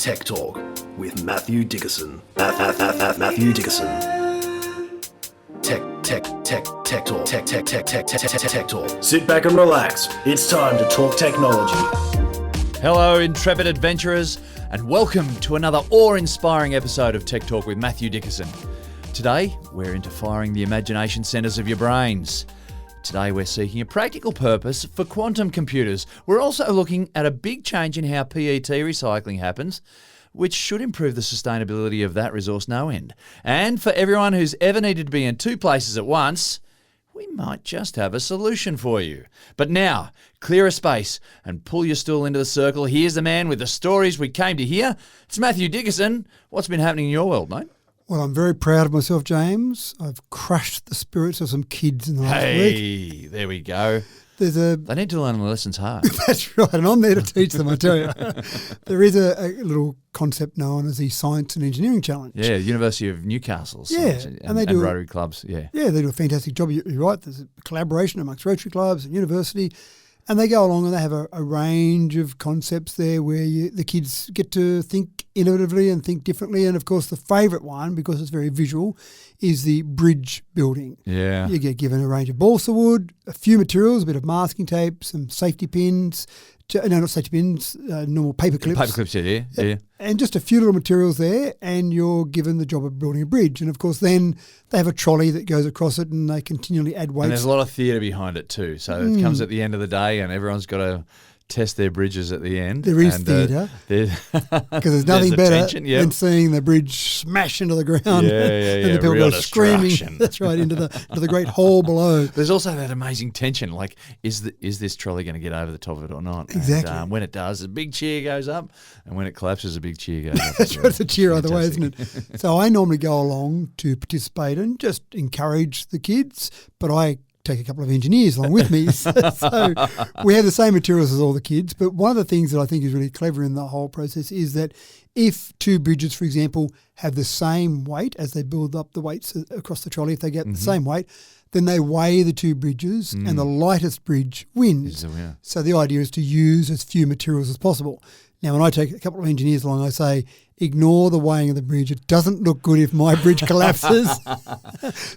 Tech Talk with Matthew Dickerson. Matthew Dickerson. Tech Talk. Sit back and relax. It's time to talk technology. Hello, intrepid adventurers, and welcome to another awe-inspiring episode of Tech Talk with Matthew Dickerson. Today, we're into firing the imagination centres of your brains. Today, we're seeking a practical purpose for quantum computers. We're also looking at a big change in how PET recycling happens, which should improve the sustainability of that resource no end. And for everyone who's ever needed to be in two places at once, we might just have a solution for you. But now, clear a space and pull your stool into the circle. Here's the man with the stories we came to hear. It's Matthew Dickerson. What's been happening in your world, mate? Well, I'm very proud of myself, James. I've crushed the spirits of some kids in the last week. Hey, there we go. They need to learn the lessons hard. That's right, and I'm there to teach them, I tell you. There is a little concept known as the Science and Engineering Challenge. Yeah, University of Newcastle. Yeah, and they do Rotary clubs, yeah. Yeah, they do a fantastic job. You're right, there's a collaboration amongst Rotary clubs and university, and they go along and they have a range of concepts there where the kids get to think innovatively and think differently. And, of course, the favourite one, because it's very visual, is the bridge building. Yeah. You get given a range of balsa wood, a few materials, a bit of masking tape, some safety pins, not safety pins, normal paper clips. Paper clips, yeah. And just a few little materials there, and you're given the job of building a bridge. And, of course, then they have a trolley that goes across it and they continually add weights. And there's a lot of theatre behind it too. So it comes at the end of the day and everyone's got to test their bridges at the end. There is theatre. Because there's nothing better than seeing the bridge smash into the ground. And the people real go screaming. That's right, into the great hole below. There's also that amazing tension, like, is this trolley going to get over the top of it or not? Exactly. And when it does, a big cheer goes up, and when it collapses, a big cheer goes up. That's right, it's a cheer either way, isn't it? So I normally go along to participate and just encourage the kids, but I take a couple of engineers along with me. So we have the same materials as all the kids. But one of the things that I think is really clever in the whole process is that if two bridges, for example, have the same weight as they build up the weights across the trolley, if they get the same weight, then they weigh the two bridges and the lightest bridge wins. So the idea is to use as few materials as possible. Now, when I take a couple of engineers along, I say, ignore the weighing of the bridge. It doesn't look good if my bridge collapses.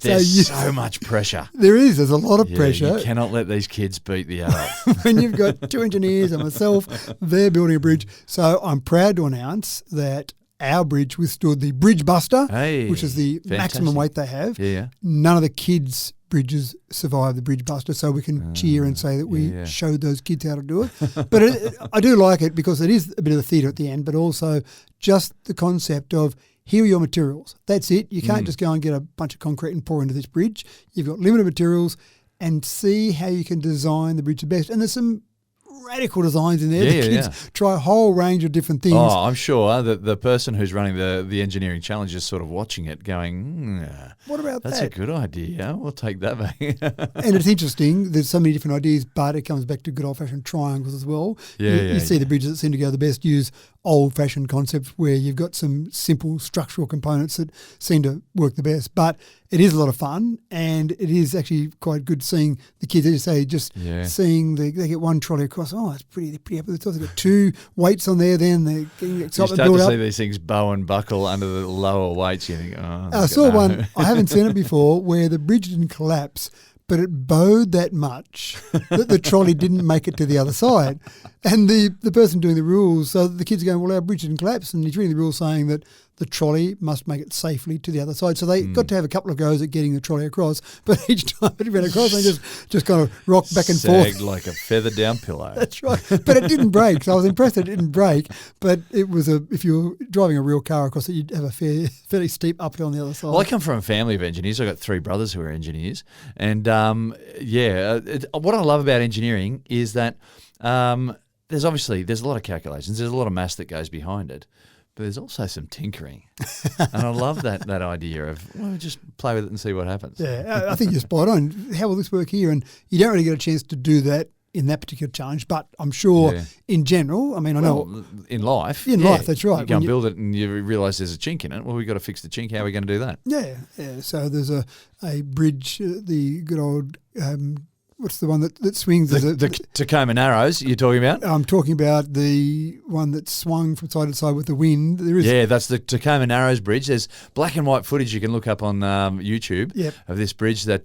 There's so much pressure. There's a lot of pressure. You cannot let these kids beat the adults. When you've got two engineers and myself, they're building a bridge. So I'm proud to announce that our bridge withstood the bridge buster, which is the maximum weight they have. Yeah. None of the kids' bridges survive the bridge buster, so we can cheer and say that we showed those kids how to do it. But I do like it because it is a bit of the theatre at the end, but also just the concept of here are your materials. That's it. You can't just go and get a bunch of concrete and pour into this bridge. You've got limited materials and see how you can design the bridge the best. And there's some radical designs in there. The kids try a whole range of different things. Oh, I'm sure that the person who's running the engineering challenge is sort of watching it going, what about that's that? That's a good idea. We'll take that back. And it's interesting. There's so many different ideas, but it comes back to good old-fashioned triangles as well. You see the bridges that seem to go the best use old-fashioned concepts where you've got some simple structural components that seem to work the best. But it is a lot of fun, and it is actually quite good seeing the kids, as you say, seeing they get one trolley across. Oh, that's pretty happy with the top. They've got two weights on there, then they're getting excitement built up. You start to see these things bow and buckle under the lower weights. You think, I saw one, I haven't seen it before, where the bridge didn't collapse, but it bowed that much that the trolley didn't make it to the other side. And the person doing the rules, so the kids are going, well, our bridge didn't collapse, and he's reading the rules saying that the trolley must make it safely to the other side. So they got to have a couple of goes at getting the trolley across, but each time it went across, they just kind of rocked back and forth. Sagged like a feathered down pillow. That's right. But it didn't break, so I was impressed that it didn't break. But it was if you were driving a real car across it, you'd have a fairly steep uphill on the other side. Well, I come from a family of engineers. I've got three brothers who are engineers. And, what I love about engineering is that there's a lot of calculations. There's a lot of maths that goes behind it. But there's also some tinkering. And I love that idea of, just play with it and see what happens. Yeah, I think you're spot on. How will this work here? And you don't really get a chance to do that in that particular challenge, but I'm sure in general, I mean, I know. In life. In life, that's right. You go and build it and you realise there's a chink in it. Well, we've got to fix the chink. How are we going to do that? Yeah. So there's a bridge, the good old what's the one that swings? The Tacoma Narrows you're talking about? I'm talking about the one that swung from side to side with the wind. Yeah, that's the Tacoma Narrows Bridge. There's black and white footage you can look up on YouTube of this bridge that,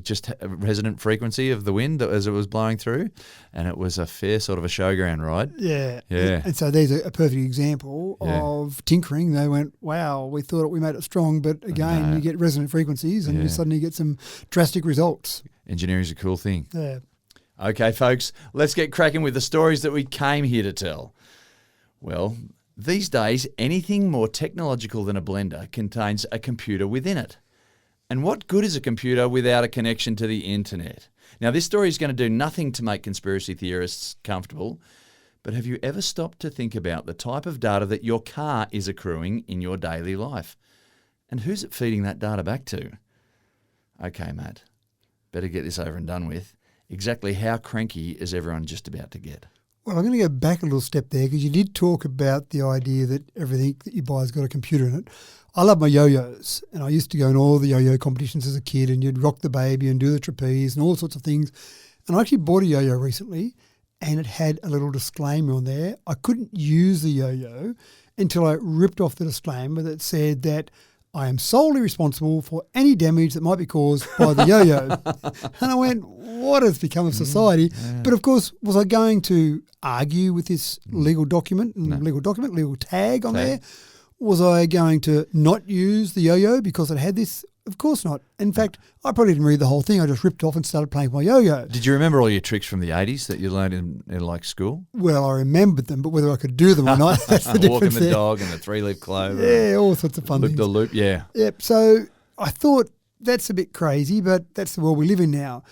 just resonant frequency of the wind as it was blowing through. And it was a fair sort of a showground ride. Yeah. Yeah. And so there's a perfect example of tinkering. They went, wow, we thought we made it strong, but again, you get resonant frequencies and you suddenly get some drastic results. Engineering is a cool thing. Yeah. Okay, folks, let's get cracking with the stories that we came here to tell. Well, these days, anything more technological than a blender contains a computer within it. And what good is a computer without a connection to the internet? Now, this story is going to do nothing to make conspiracy theorists comfortable, but have you ever stopped to think about the type of data that your car is accruing in your daily life? And who's it feeding that data back to? Okay, Matt, better get this over and done with. Exactly how cranky is everyone just about to get? Well, I'm going to go back a little step there because you did talk about the idea that everything that you buy has got a computer in it. I love my yo-yos, and I used to go in all the yo-yo competitions as a kid, and you'd rock the baby and do the trapeze and all sorts of things. And I actually bought a yo-yo recently, and it had a little disclaimer on there. I couldn't use the yo-yo until I ripped off the disclaimer that said that I am solely responsible for any damage that might be caused by the yo-yo. And I went, what has become of society? Yeah. But of course, was I going to argue with this legal document and legal tag on there? Was I going to not use the yo-yo because it had this? Of course not. In fact, I probably didn't read the whole thing. I just ripped off and started playing my yo-yo. Did you remember all your tricks from the 80s that you learned in like school? Well, I remembered them, but whether I could do them or not, that's the difference. Walking the dog and the three-leaf clover. Yeah, all sorts of fun things. Loop the loop, yeah. Yep. So I thought that's a bit crazy, but that's the world we live in now.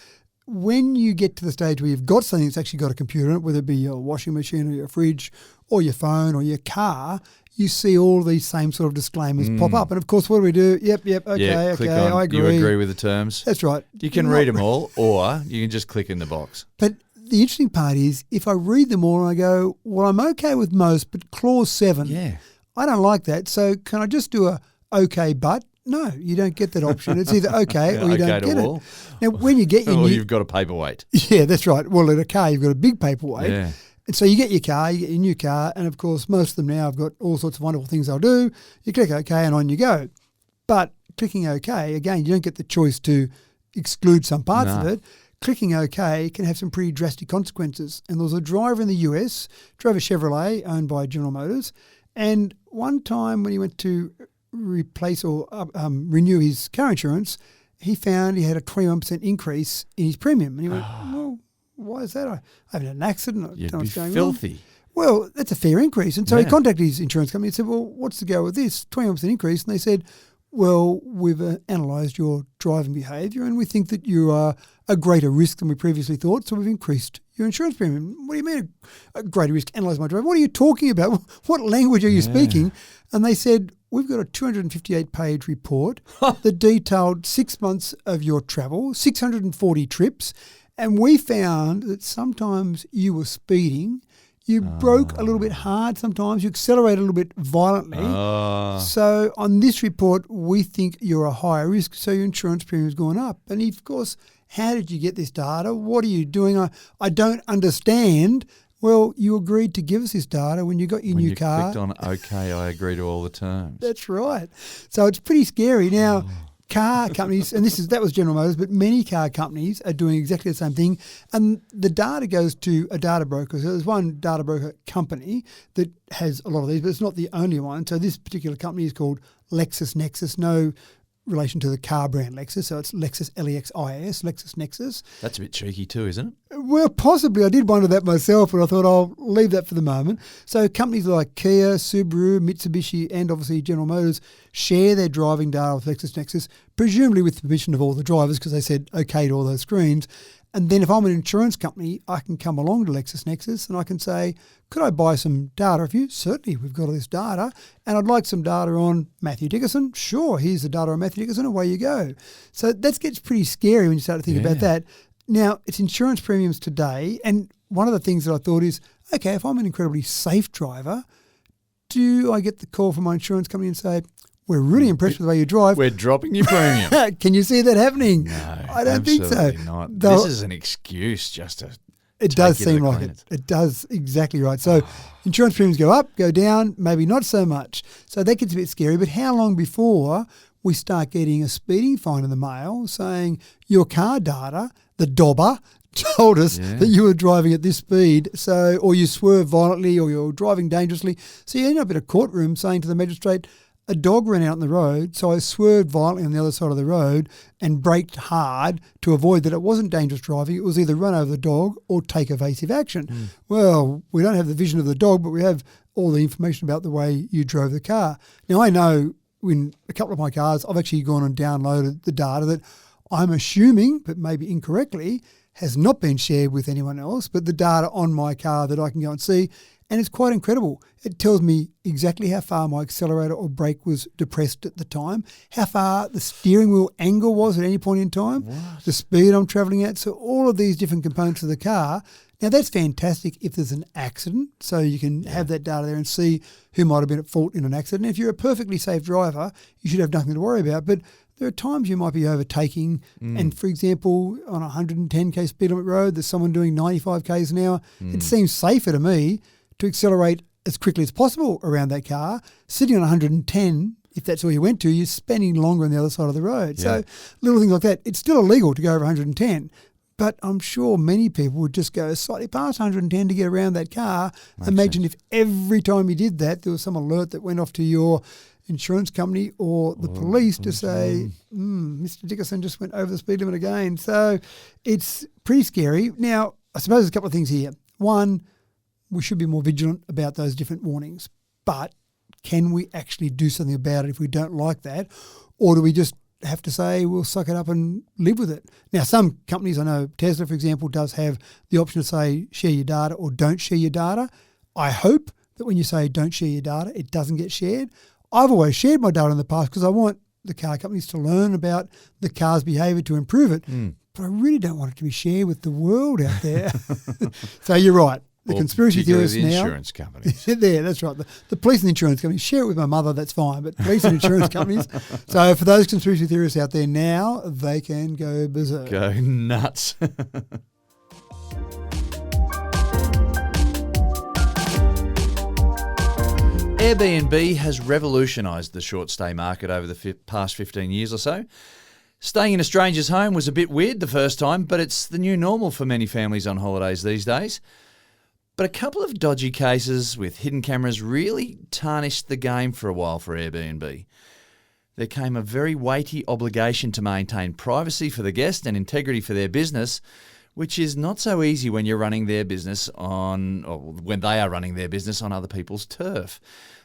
When you get to the stage where you've got something that's actually got a computer in it, whether it be your washing machine or your fridge or your phone or your car, you see all these same sort of disclaimers pop up. And, of course, what do we do? Yep, okay, click on, I agree. You agree with the terms. That's right. You can read them all, or you can just click in the box. But the interesting part is if I read them all and I go, well, I'm okay with most, but clause 7, I don't like that. So can I just do a okay but? No, you don't get that option. It's either okay or you don't get it. Now, when you get your you've got a paperweight. Yeah, that's right. Well, in a car, you've got a big paperweight. Yeah. And so you get your car, you get your new car, and of course, most of them now have got all sorts of wonderful things they'll do. You click OK and on you go. But clicking OK, again, you don't get the choice to exclude some parts of it. Clicking OK can have some pretty drastic consequences. And there was a driver in the US, drove a Chevrolet owned by General Motors, and one time when he went to replace or renew his car insurance, he found he had a 21% increase in his premium. And he went, well, why is that? I haven't had an accident. You'd be filthy. Well, that's a fair increase. And so he contacted his insurance company and said, well, what's the go with this? 21% increase. And they said, well, we've analysed your driving behaviour and we think that you are a greater risk than we previously thought, so we've increased your insurance premium. What do you mean a greater risk? Analyse my driving. What are you talking about? What language are you speaking? And they said, we've got a 258-page report that detailed 6 months of your travel, 640 trips, and we found that sometimes you were speeding, you broke a little bit hard sometimes, you accelerated a little bit violently. So on this report, we think you're a higher risk, so your insurance premium's gone up. And of course, how did you get this data? What are you doing? I don't understand. Well, you agreed to give us this data when you got your new car. When you clicked on OK, I agree to all the terms. That's right. So it's pretty scary. Now, car companies, and that was General Motors, but many car companies are doing exactly the same thing. And the data goes to a data broker. So there's one data broker company that has a lot of these, but it's not the only one. So this particular company is called LexisNexis. No relation to the car brand Lexus, so it's Lexus, Lexis, LexisNexis. That's a bit cheeky too, isn't it? Well, possibly. I did wonder that myself, but I thought I'll leave that for the moment. So companies like Kia, Subaru, Mitsubishi, and obviously General Motors share their driving data with LexisNexis, presumably with the permission of all the drivers because they said okay to all those screens. And then if I'm an insurance company, I can come along to LexisNexis and I can say, could I buy some data of you? Certainly, we've got all this data. And I'd like some data on Matthew Dickerson. Sure, here's the data on Matthew Dickerson, away you go. So that gets pretty scary when you start to think about that. Now, it's insurance premiums today. And one of the things that I thought is, okay, if I'm an incredibly safe driver, do I get the call from my insurance company and say, we're really impressed with the way you drive. We're dropping your premium. Can you see that happening? No, I don't think so. absolutely not. This is an excuse just to. It does seem like it. It does, exactly right. So insurance premiums go up, go down, maybe not so much. So that gets a bit scary. But how long before we start getting a speeding fine in the mail saying your car data, the dobber, told us that you were driving at this speed, so or you swerved violently or you're driving dangerously. So you end up in a courtroom saying to the magistrate, a dog ran out on the road, so I swerved violently on the other side of the road and braked hard to avoid that it wasn't dangerous driving. It was either run over the dog or take evasive action. Well, we don't have the vision of the dog, but we have all the information about the way you drove the car. Now, I know in a couple of my cars, I've actually gone and downloaded the data that I'm assuming, but maybe incorrectly, has not been shared with anyone else, but the data on my car that I can go and see. And it's quite incredible. It tells me exactly how far my accelerator or brake was depressed at the time, how far the steering wheel angle was at any point in time, the speed I'm travelling at. So all of these different components of the car. Now, that's fantastic if there's an accident, so you can have that data there and see who might have been at fault in an accident. If you're a perfectly safe driver, you should have nothing to worry about. But there are times you might be overtaking and, for example, on a 110k speed limit road, there's someone doing 95 k's an hour. It seems safer to me to accelerate as quickly as possible around that car. Sitting on 110, if that's all you went to, you're spending longer on the other side of the road. So little things like that. It's still illegal to go over 110, but I'm sure many people would just go slightly past 110 to get around that car. Imagine if every time you did that, there was some alert that went off to your insurance company or the police to say, Mr. Dickerson just went over the speed limit again. So it's pretty scary. Now, I suppose there's a couple of things here. One, we should be more vigilant about those different warnings. But can we actually do something about it if we don't like that? Or do we just have to say we'll suck it up and live with it? Now, some companies, I know Tesla, for example, does have the option to say share your data or don't share your data. I hope that when you say don't share your data, it doesn't get shared. I've always shared my data in the past because I want the car companies to learn about the car's behaviour to improve it. But I really don't want it to be shared with the world out there. So you're right. The conspiracy theorists the now. insurance companies. There, that's right. The police and the insurance companies. Share it with my mother, that's fine. But police and insurance companies. So for those conspiracy theorists out there now, they can go berserk. Go nuts. Airbnb has revolutionised the short stay market over the past 15 years or so. Staying in a stranger's home was a bit weird the first time, but it's the new normal for many families on holidays these days. But a couple of dodgy cases with hidden cameras really tarnished the game for a while for Airbnb. There came a very weighty obligation to maintain privacy for the guest and integrity for their business, which is not so easy when you're running their business on, or when they are running their business on other people's turf.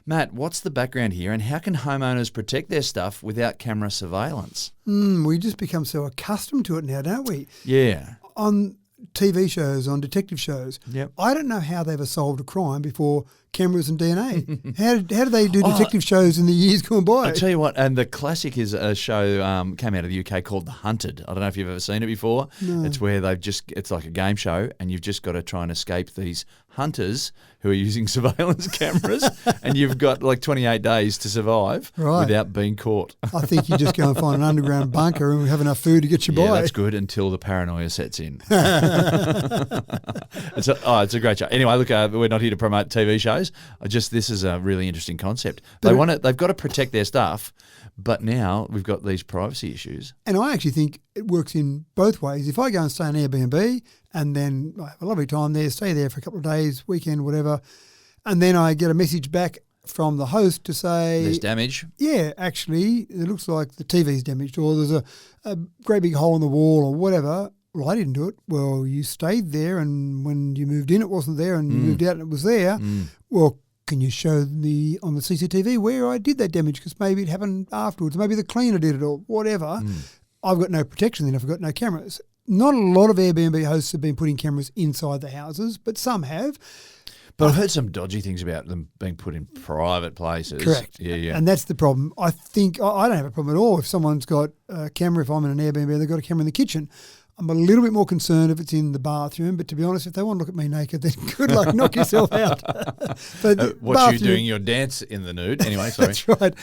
Matt, what's the background here and how can homeowners protect their stuff without camera surveillance? We just become so accustomed to it now, don't we? Yeah. On TV shows, on detective shows, I don't know how they ever solved a crime before cameras and DNA. How did they do detective shows in the years gone by? I'll tell you what, and the classic is a show came out of the UK called The Hunted. I don't know if you've ever seen it before. No. It's where it's like a game show and you've just got to try and escape these hunters who are using surveillance cameras and you've got like 28 days to survive without being caught. I think you just go and find an underground bunker and have enough food to get you by. Yeah, that's good until the paranoia sets in. It's a great show. Anyway, look, we're not here to promote TV shows. This is a really interesting concept. They've got to protect their stuff, but now we've got these privacy issues. And I actually think it works in both ways. If I go and stay on Airbnb and then I have a lovely time there, stay there for a couple of days, weekend, whatever, and then I get a message back from the host to say there's damage. Yeah, actually, it looks like the TV's damaged or there's a great big hole in the wall or whatever. Well, I didn't do it. Well, you stayed there and when you moved in it wasn't there and you moved out and it was there. Well, can you show on the CCTV where I did that damage? Because maybe it happened afterwards. Maybe the cleaner did it or whatever. I've got no protection then if I've got no cameras. Not a lot of Airbnb hosts have been putting cameras inside the houses, but some have. But I've heard some dodgy things about them being put in private places. Correct. Yeah. And that's the problem. I think I don't have a problem at all if someone's got a camera. If I'm in an Airbnb, they've got a camera in the kitchen. I'm a little bit more concerned if it's in the bathroom, but to be honest, if they want to look at me naked, then good luck, knock yourself out. But watch you doing your dance in the nude. Anyway, sorry. That's right.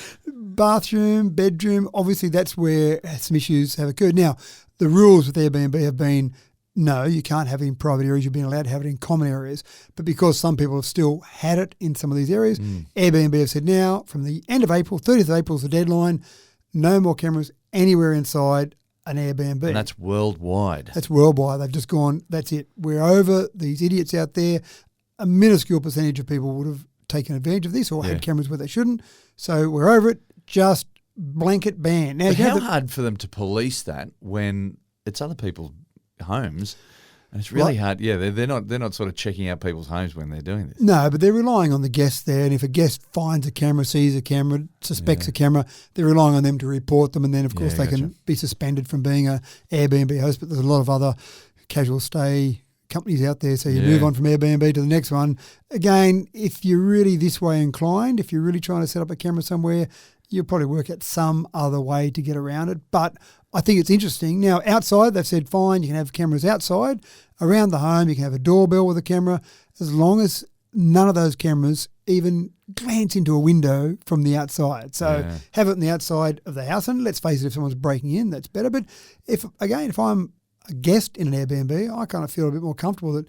bathroom, bedroom, obviously that's where some issues have occurred. Now, the rules with Airbnb have been, no, you can't have it in private areas. You've been allowed to have it in common areas. But because some people have still had it in some of these areas, Airbnb have said now, from the end of April, 30th of April is the deadline, no more cameras anywhere inside an Airbnb. And that's worldwide. That's worldwide. They've just gone, that's it. We're over these idiots out there. A minuscule percentage of people would have taken advantage of this or had cameras where they shouldn't. So we're over it. Just blanket ban. Now, But how hard for them to police that when it's other people's homes? And it's really hard. Yeah, they're not sort of checking out people's homes when they're doing this. No, but they're relying on the guests there. And if a guest finds a camera, sees a camera, suspects a camera, they're relying on them to report them. And then, of course, they can be suspended from being an Airbnb host. But there's a lot of other casual stay companies out there. So you move on from Airbnb to the next one. Again, if you're really this way inclined, if you're really trying to set up a camera somewhere, you'll probably work out some other way to get around it. But I think it's interesting. Now, outside, they've said, fine, you can have cameras outside. Around the home, you can have a doorbell with a camera, as long as none of those cameras even glance into a window from the outside. So have it on the outside of the house. And let's face it, if someone's breaking in, that's better. But if I'm a guest in an Airbnb, I kind of feel a bit more comfortable that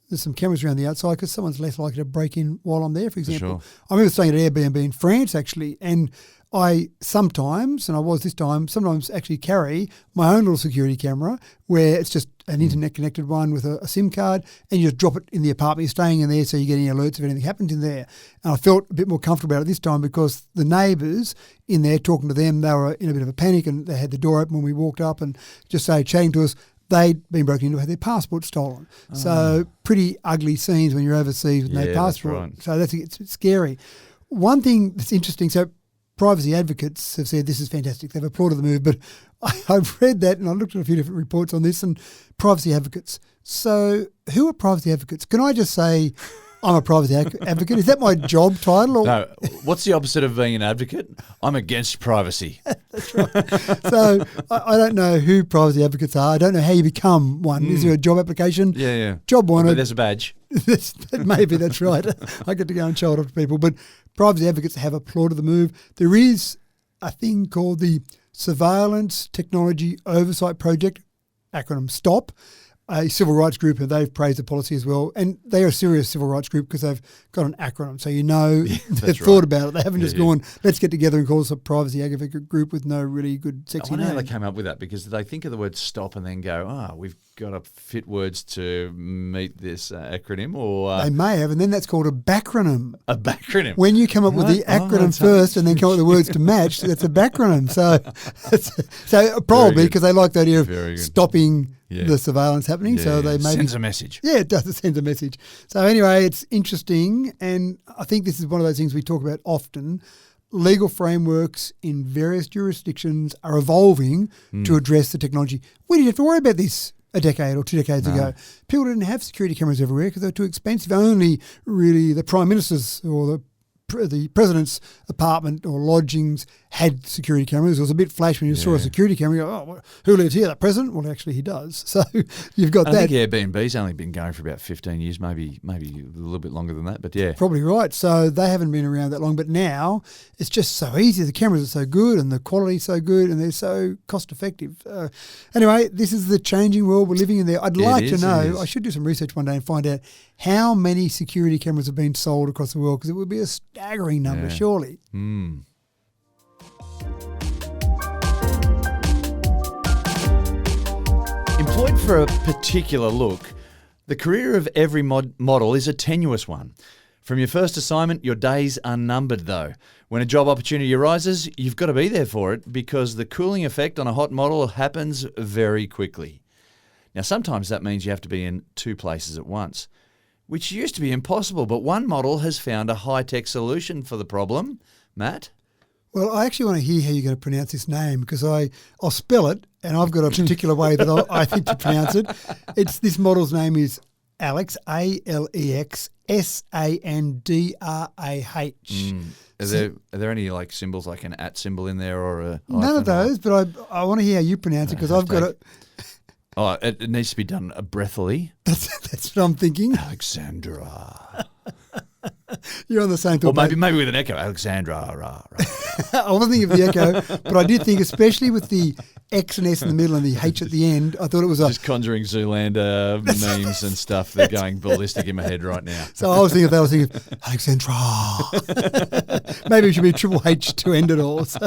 there's some cameras around the outside because someone's less likely to break in while I'm there, for example. For sure. I remember staying at Airbnb in France, actually, and I sometimes, and I was this time, sometimes actually carry my own little security camera where it's just an internet-connected one with a SIM card, and you just drop it in the apartment. You're staying in there, so you're getting alerts if anything happens in there. And I felt a bit more comfortable about it this time because the neighbours in there, talking to them, they were in a bit of a panic and they had the door open when we walked up and just chatting to us. They'd been broken into, had their passport stolen. So pretty ugly scenes when you're overseas with no passport. Right. So it's scary. One thing that's interesting, so privacy advocates have said this is fantastic. They've applauded the move, but I've read that and I looked at a few different reports on this and privacy advocates. So who are privacy advocates? Can I just say I'm a privacy advocate? Is that my job title? Or? No. What's the opposite of being an advocate? I'm against privacy. That's right. So I don't know who privacy advocates are. I don't know how you become one. Is there a job application? Yeah. Job wanted. There's a badge. Maybe that's right. I get to go and show it off to people. But privacy advocates have applauded the move. There is a thing called the Surveillance Technology Oversight Project, acronym STOP, a civil rights group, and they've praised the policy as well. And they are a serious civil rights group because they've got an acronym. So they've thought about it. They haven't just gone, let's get together and call us a privacy advocate group with no really good sexy I wonder name. how they came up with that because they think of the word stop and then go, we've got to fit words to meet this acronym. Or they may have, and then that's called a backronym. A backronym. When you come up with the acronym first and then come up with the words to match, that's a backronym. So probably because they like the idea of stopping the surveillance happening. So they maybe sends a message. Yeah, it does. It sends a message. So anyway, it's interesting, and I think this is one of those things we talk about often. Legal frameworks in various jurisdictions are evolving to address the technology. We didn't have to worry about this a decade or 2 decades ago. People didn't have security cameras everywhere because they were too expensive. Only really the Prime Minister's or the President's apartment or lodgings had security cameras. It was a bit flash when you saw a security camera. You go, who lives here? The President? Well, actually, he does. So you've got that. I think Airbnb's only been going for about 15 years, maybe a little bit longer than that, but yeah. Probably right. So they haven't been around that long, but now it's just so easy. The cameras are so good and the quality's so good and they're so cost effective. Anyway, this is the changing world we're living in there. I'd like to know, I should do some research one day and find out how many security cameras have been sold across the world because it would be a staggering number, surely. Employed for a particular look, the career of every model is a tenuous one. From your first assignment, your days are numbered though. When a job opportunity arises, you've got to be there for it because the cooling effect on a hot model happens very quickly. Now, sometimes that means you have to be in 2 places at once, which used to be impossible, but one model has found a high-tech solution for the problem. Matt? Well, I actually want to hear how you're going to pronounce this name because I'll spell it and I've got a particular way that I think to pronounce it. This model's name is Alex, Alex, Sandrah. Are there any like symbols like an @ symbol in there or a none of those, but I want to hear how you pronounce it because I've got it. Oh, it needs to be done breathily. That's what I'm thinking. Alexsandrah. You're on the same Or thought. maybe with an echo. Alexsandrah. I wasn't thinking of the Echo, but I did think, especially with the X and S in the middle and the H at the end, I thought it was Just conjuring Zoolander memes and stuff. They're going ballistic in my head right now. So I was thinking of that. I was thinking, Alexsandrah. Maybe it should be triple H to end it all. So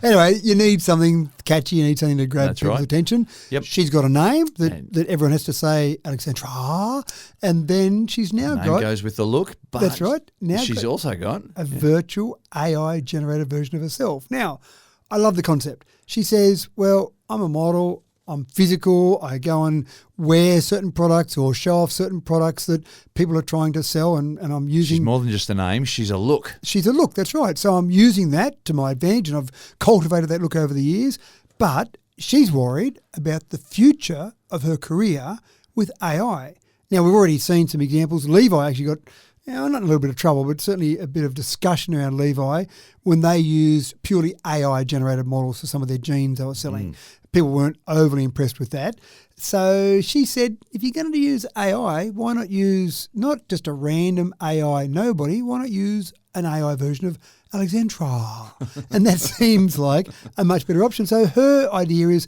anyway, you need something catchy. You need something to grab people's attention. Yep. She's got a name that everyone has to say, Alexsandrah, and then she's now Name got goes with the look. But that's right. Now she's also got a virtual AI generated version of herself. Now, I love the concept. She says, well, I'm a model, I'm physical, I go and wear certain products or show off certain products that people are trying to sell, and I'm using... She's more than just a name, she's a look. She's a look, that's right. So I'm using that to my advantage, and I've cultivated that look over the years. But she's worried about the future of her career with AI. Now, we've already seen some examples. Levi actually got... not a little bit of trouble, but certainly a bit of discussion around Levi when they used purely AI-generated models for some of their jeans they were selling. People weren't overly impressed with that. So she said, if you're going to use AI, why not use not just a random AI nobody, why not use an AI version of Alexsandrah? And that seems like a much better option. So her idea is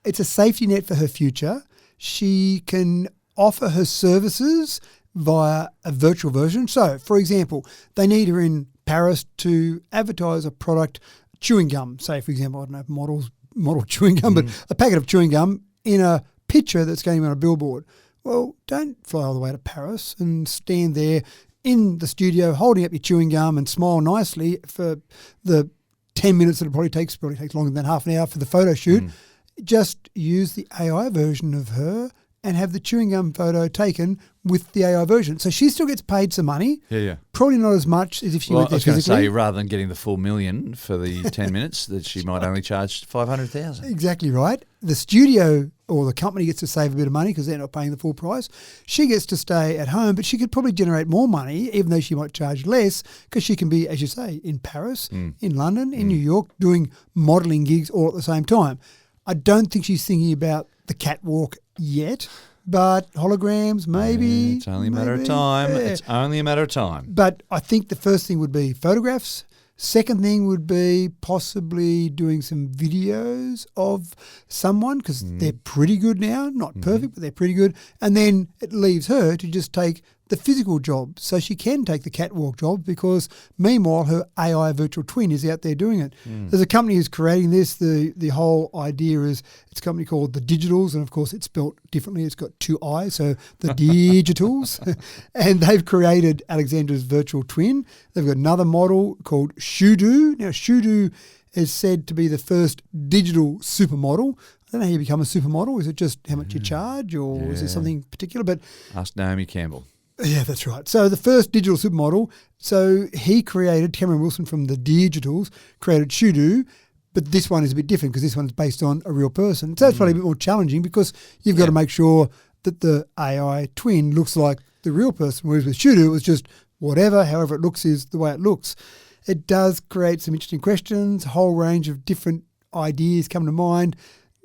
it's a safety net for her future. She can offer her services via a virtual version. So, for example, they need her in Paris to advertise a product, chewing gum. Say, for example, I don't know, model chewing gum, but a packet of chewing gum in a picture that's going on a billboard. Well, don't fly all the way to Paris and stand there in the studio holding up your chewing gum and smile nicely for the 10 minutes that it probably takes longer than half an hour for the photo shoot. Just use the AI version of her and have the chewing gum photo taken with the AI version. So she still gets paid some money. Yeah. Probably not as much as if she went there physically. I was going to say, rather than getting the full $1 million for the 10 minutes, that she might only charge $500,000. Exactly right. The studio or the company gets to save a bit of money because they're not paying the full price. She gets to stay at home, but she could probably generate more money, even though she might charge less, because she can be, as you say, in Paris, in London, in New York, doing modelling gigs all at the same time. I don't think she's thinking about the catwalk yet, but holograms, maybe. Yeah, it's only a matter of time. Yeah. It's only a matter of time. But I think the first thing would be photographs. Second thing would be possibly doing some videos of someone, because they're pretty good now. Not perfect, but they're pretty good. And then it leaves her to just take the physical job. So she can take the catwalk job because meanwhile her AI virtual twin is out there doing it. There's a company who's creating this. The whole idea is it's a company called The Digitals, and of course it's spelt differently. It's got 2 I's, so The Digitals. And they've created Alexsandrah's virtual twin. They've got another model called Shudu. Now Shudu is said to be the first digital supermodel. I don't know how you become a supermodel. Is it just how much you charge, or is there something particular? But ask Naomi Campbell. Yeah, that's right. So the first digital supermodel, so he created, Cameron Wilson from the Digitals, created Shudu, but this one is a bit different because this one's based on a real person. So it's probably a bit more challenging because you've got to make sure that the AI twin looks like the real person, whereas with Shudu it was just whatever, however it looks is the way it looks. It does create some interesting questions, a whole range of different ideas come to mind.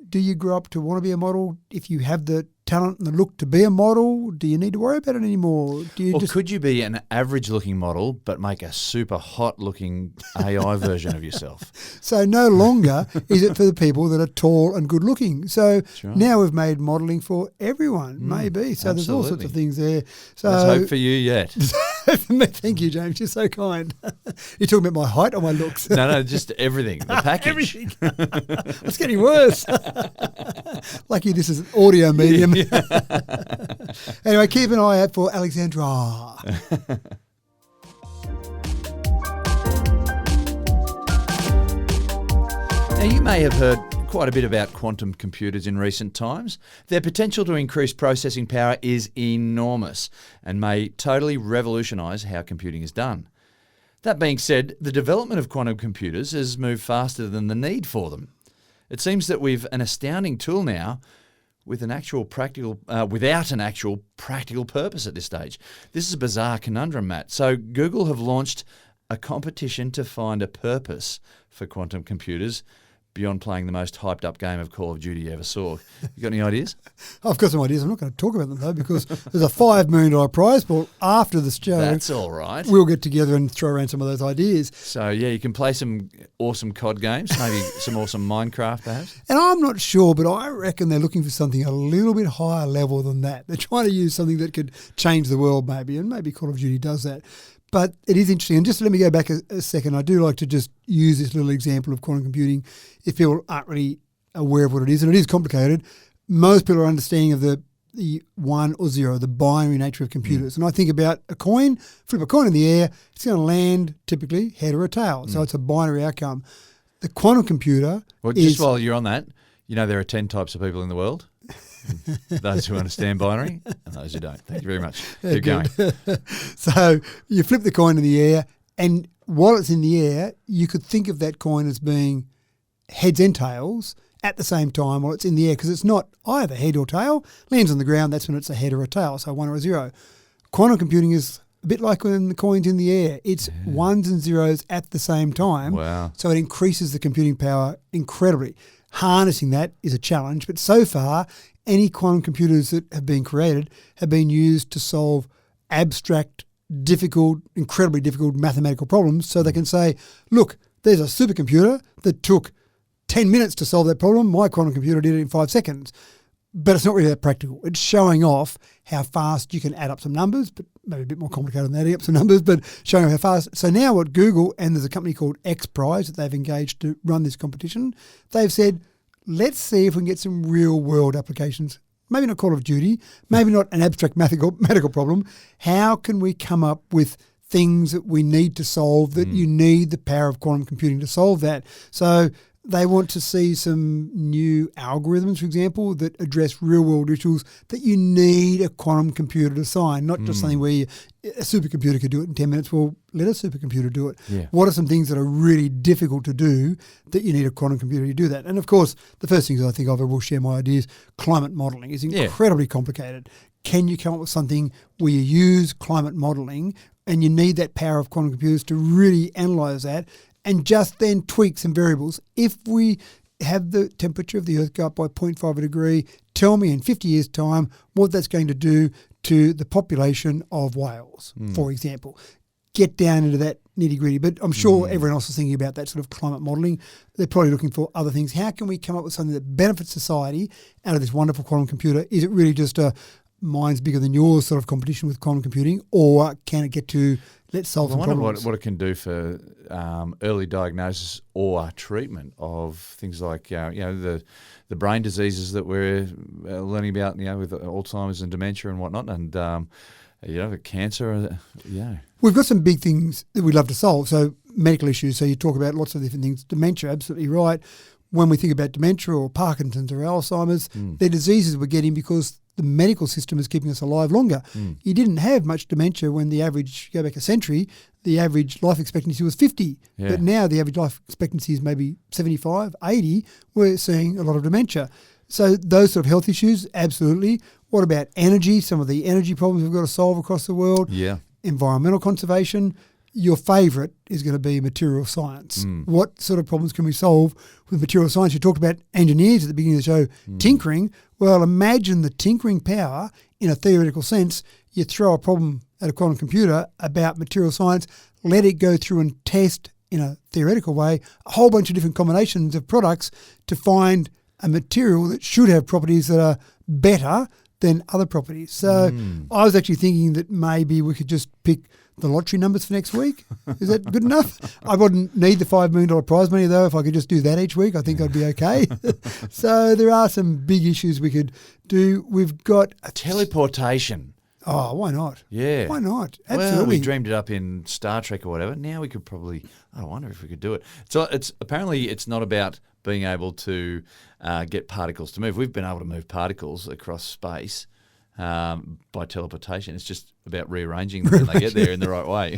Do you grow up to want to be a model? If you have the talent and the look to be a model, do you need to worry about it anymore? Could you be an average-looking model but make a super hot-looking AI version of yourself? So no longer is it for the people that are tall and good-looking. So now we've made modelling for everyone, maybe. So there's all sorts of things there. So let's hope for you yet. Thank you, James. You're so kind. You're talking about my height or my looks? No, just everything. The package. Everything. It's getting worse. Lucky this is an audio medium. Anyway, keep an eye out for Alexsandrah. Now, you may have heard quite a bit about quantum computers in recent times. Their potential to increase processing power is enormous and may totally revolutionise how computing is done. That being said, the development of quantum computers has moved faster than the need for them. It seems that we've an astounding tool now with without an actual practical purpose at this stage. This is a bizarre conundrum, Matt. So Google have launched a competition to find a purpose for quantum computers, beyond playing the most hyped up game of Call of Duty you ever saw? You got any ideas? I've got some ideas. I'm not going to talk about them though because there's a $5 million prize pool after the show. That's all right. We'll get together and throw around some of those ideas. So, yeah, you can play some awesome COD games, maybe some awesome Minecraft perhaps. And I'm not sure, but I reckon they're looking for something a little bit higher level than that. They're trying to use something that could change the world maybe, and maybe Call of Duty does that. But it is interesting. And just let me go back a second. I do like to just use this little example of quantum computing if people aren't really aware of what it is. And it is complicated. Most people are understanding of the 1 or 0, the binary nature of computers. And I think about a coin, flip a coin in the air, it's going to land typically head or a tail. So it's a binary outcome. The quantum computer Just while you're on that, you know there are 10 types of people in the world. Those who understand binary and those who don't. Thank you very much. Keep going. So you flip the coin in the air, and while it's in the air, you could think of that coin as being heads and tails at the same time while it's in the air, because it's not either head or tail. Lands on the ground, that's when it's a head or a tail, so 1 or a 0. Quantum computing is a bit like when the coin's in the air. It's ones and zeros at the same time. Wow. So it increases the computing power incredibly. Harnessing that is a challenge, but so far, any quantum computers that have been created have been used to solve abstract, difficult, incredibly difficult mathematical problems. So they can say, look, there's a supercomputer that took 10 minutes to solve that problem. My quantum computer did it in 5 seconds. But it's not really that practical. It's showing off how fast you can add up some numbers, but maybe a bit more complicated than adding up some numbers, but showing off how fast. So now what Google, and there's a company called X Prize that they've engaged to run this competition, they've said, let's see if we can get some real world applications. Maybe not Call of Duty, maybe not an abstract mathematical problem. How can we come up with things that we need to solve, that you need the power of quantum computing to solve that? So they want to see some new algorithms, for example, that address real-world issues that you need a quantum computer to solve, not just something where a supercomputer could do it in 10 minutes. Well, let a supercomputer do it. Yeah. What are some things that are really difficult to do that you need a quantum computer to do that? And, of course, the first things I think of, I will share my ideas, climate modelling is incredibly complicated. Can you come up with something where you use climate modelling and you need that power of quantum computers to really analyse that and just then tweak some variables? If we have the temperature of the Earth go up by 0.5 of a degree, tell me in 50 years' time what that's going to do to the population of whales, for example. Get down into that nitty-gritty. But I'm sure everyone else is thinking about that sort of climate modelling. They're probably looking for other things. How can we come up with something that benefits society out of this wonderful quantum computer? Is it really just a mine's bigger than yours sort of competition with quantum computing, or can it get to let's solve some problems? I wonder what it can do for early diagnosis or treatment of things like the brain diseases that we're learning about, with Alzheimer's and dementia and whatnot, and the cancer. We've got some big things that we'd love to solve. So medical issues. So you talk about lots of different things. Dementia, absolutely right. When we think about dementia or Parkinson's or Alzheimer's, they're diseases we're getting because the medical system is keeping us alive longer. You didn't have much dementia when the average, go back a century, the average life expectancy was 50. Yeah. But now the average life expectancy is maybe 75, 80. We're seeing a lot of dementia. So those sort of health issues, absolutely. What about energy? Some of the energy problems we've got to solve across the world. Yeah. Environmental conservation. Your favourite is going to be material science. What sort of problems can we solve with material science? You talked about engineers at the beginning of the show, tinkering. Well, imagine the tinkering power in a theoretical sense. You throw a problem at a quantum computer about material science, let it go through and test in a theoretical way a whole bunch of different combinations of products to find a material that should have properties that are better than other properties. So I was actually thinking that maybe we could just pick the lottery numbers for next week. Is that good enough? I wouldn't need the $5 million prize money, though. If I could just do that each week, I think I'd be okay. So there are some big issues we could do. We've got teleportation. Oh, why not? Yeah. Why not? Absolutely. Well, we dreamed it up in Star Trek or whatever. Now we could probably, I wonder if we could do it. So apparently it's not about being able to get particles to move. We've been able to move particles across space by teleportation. It's just about rearranging them when they get there in the right way.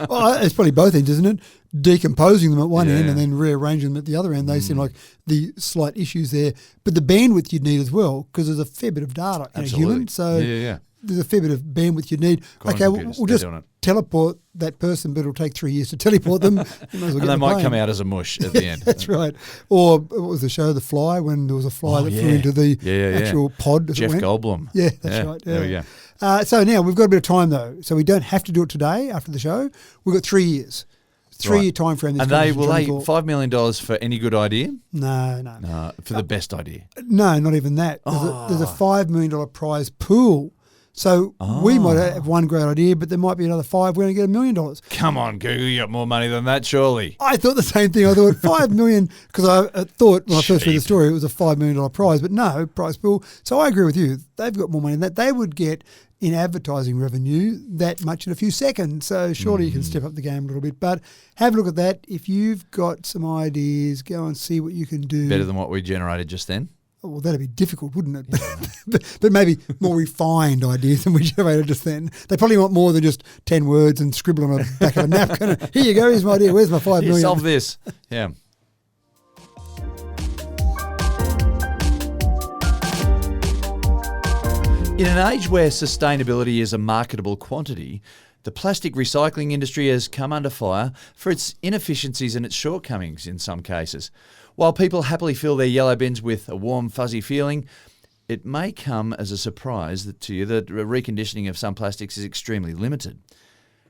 Well, it's probably both ends, isn't it? Decomposing them at one end and then rearranging them at the other end. They seem like the slight issues there. But the bandwidth you'd need as well, because there's a fair bit of data in a human. So there's a fair bit of bandwidth you need. Quantum We'll computers, just they're doing it. teleport that person, but it'll take 3 years to teleport them. And they might come out as a mush at the end. That's right. Or what was the show, The Fly, when there was a fly that flew into the actual pod. As Jeff it went? Goldblum. Yeah, that's right. Yeah. There we go. So now we've got a bit of time though, so we don't have to do it today after the show. We've got 3 years. 3 year time frame. And will they $5 million for any good idea? No. For the best idea? No, not even that. There's a $5 million prize pool. So we might have one great idea, but there might be another five. We're going to get $1 million. Come on, Google, you got more money than that, surely. I thought the same thing. I thought $5 million, because I thought when I first read the story it was a $5 million prize, but no, prize pool. So I agree with you. They've got more money than that. They would get in advertising revenue that much in a few seconds. So surely you can step up the game a little bit. But have a look at that. If you've got some ideas, go and see what you can do. Better than what we generated just then? Well, that'd be difficult, wouldn't it? But maybe more refined ideas than we generated just then. They probably want more than just 10 words and scribble on the back of a napkin. Here you go, here's my idea. Where's my $5 million? Solve this. Yeah. In an age where sustainability is a marketable quantity, the plastic recycling industry has come under fire for its inefficiencies and its shortcomings in some cases. While people happily fill their yellow bins with a warm, fuzzy feeling, it may come as a surprise to you that reconditioning of some plastics is extremely limited.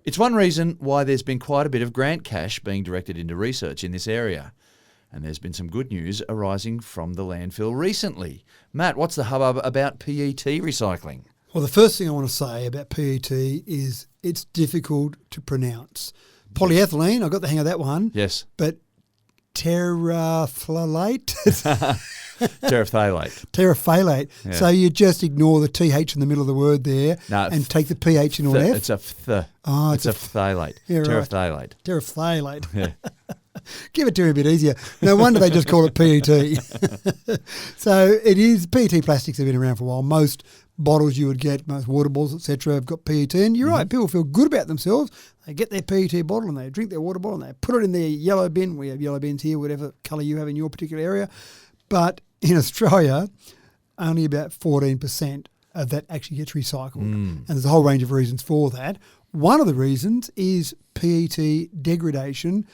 It's one reason why there's been quite a bit of grant cash being directed into research in this area. And there's been some good news arising from the landfill recently. Matt, what's the hubbub about PET recycling? Well, the first thing I want to say about PET is it's difficult to pronounce. Polyethylene, I got the hang of that one. Yes. But terephthalate? Terephthalate. Terephthalate. Yeah. So you just ignore the TH in the middle of the word there and take the PH in all F? It's a th. Oh, it's a phthalate. Yeah, right. Terephthalate. Terephthalate. Yeah. Give it to me a bit easier. No wonder they just call it PET. So it is, PET plastics have been around for a while. Most bottles you would get, most water bottles, etc., have got PET. And you're right, people feel good about themselves. They get their PET bottle and they drink their water bottle and they put it in their yellow bin. We have yellow bins here, whatever colour you have in your particular area. But in Australia, only about 14% of that actually gets recycled. And there's a whole range of reasons for that. One of the reasons is PET degradation,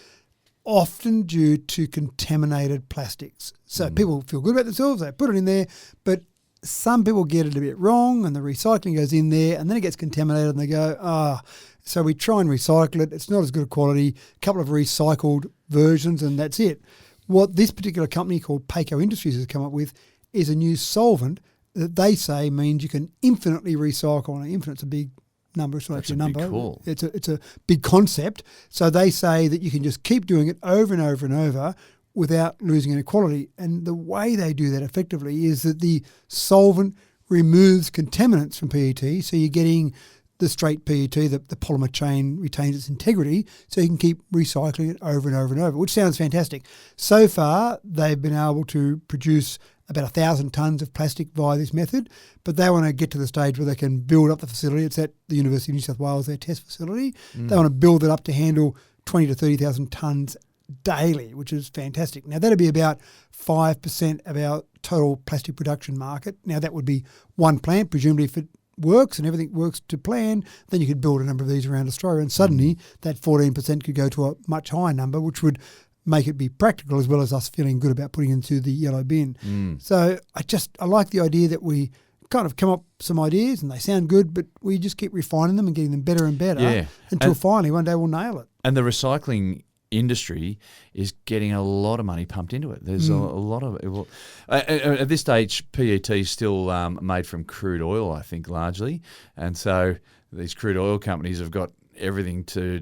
often due to contaminated plastics. So people feel good about themselves, they put it in there, but some people get it a bit wrong and the recycling goes in there and then it gets contaminated and they go, so we try and recycle it. It's not as good a quality, a couple of recycled versions and that's it. What this particular company called Paco Industries has come up with is a new solvent that they say means you can infinitely recycle. And infinite's a big number. It's not actually a number. Cool. It's a big concept. So they say that you can just keep doing it over and over and over without losing any quality. And the way they do that effectively is that the solvent removes contaminants from PET. So you're getting the straight PET, the polymer chain retains its integrity, so you can keep recycling it over and over and over, which sounds fantastic. So far, they've been able to produce about 1,000 tonnes of plastic via this method, but they want to get to the stage where they can build up the facility. It's at the University of New South Wales, their test facility. They want to build it up to handle 20 to 30,000 tonnes daily, which is fantastic. Now, that'd be about 5% of our total plastic production market. Now, that would be one plant, presumably if it works and everything works to plan, then you could build a number of these around Australia and suddenly that 14% could go to a much higher number, which would make it be practical as well as us feeling good about putting into the yellow bin. So I like the idea that we kind of come up with some ideas and they sound good, but we just keep refining them and getting them better and better until finally one day we'll nail it. And the recycling industry is getting a lot of money pumped into it. There's a lot of it. At this stage, PET is still made from crude oil, I think, largely. And so these crude oil companies have got everything to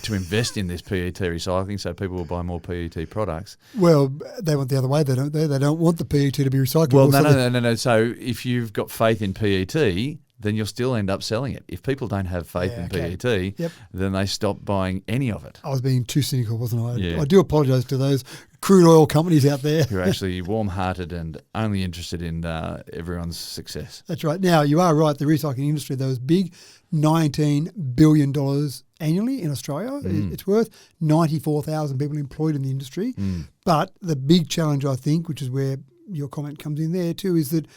invest in this PET recycling, so people will buy more PET products. Well, they want the other way, don't they? They don't want the PET to be recyclable. Well, no. So if you've got faith in PET, then you'll still end up selling it. If people don't have faith in PET, then they stop buying any of it. I was being too cynical, wasn't I? Yeah. I do apologise to those crude oil companies out there. Who are actually warm-hearted and only interested in everyone's success. That's right. Now, you are right, the recycling industry, though, is big. $19 billion annually in Australia. It's worth 94,000 people employed in the industry. But the big challenge, I think, which is where your comment comes in there too, is that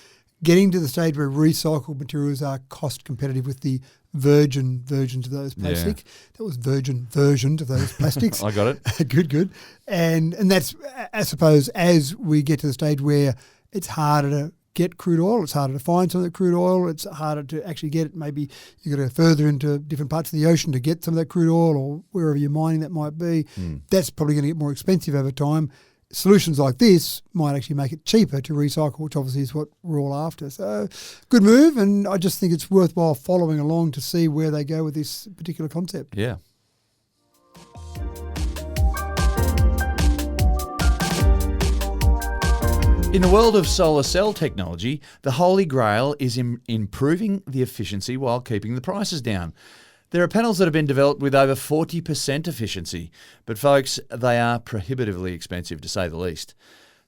getting to the stage where recycled materials are cost competitive with the virgin versions of those plastic. Yeah. That was virgin versions of those plastics. I got it. Good. And that's, I suppose, as we get to the stage where it's harder to get crude oil, it's harder to find some of that crude oil, it's harder to actually get it. Maybe you've got to go further into different parts of the ocean to get some of that crude oil or wherever you're mining that might be. That's probably going to get more expensive over time. Solutions like this might actually make it cheaper to recycle, which obviously is what we're all after. So good move, and I just think it's worthwhile following along to see where they go with this particular concept. Yeah. In the world of solar cell technology, the holy grail is improving the efficiency while keeping the prices down. There are panels that have been developed with over 40% efficiency, but folks, they are prohibitively expensive to say the least.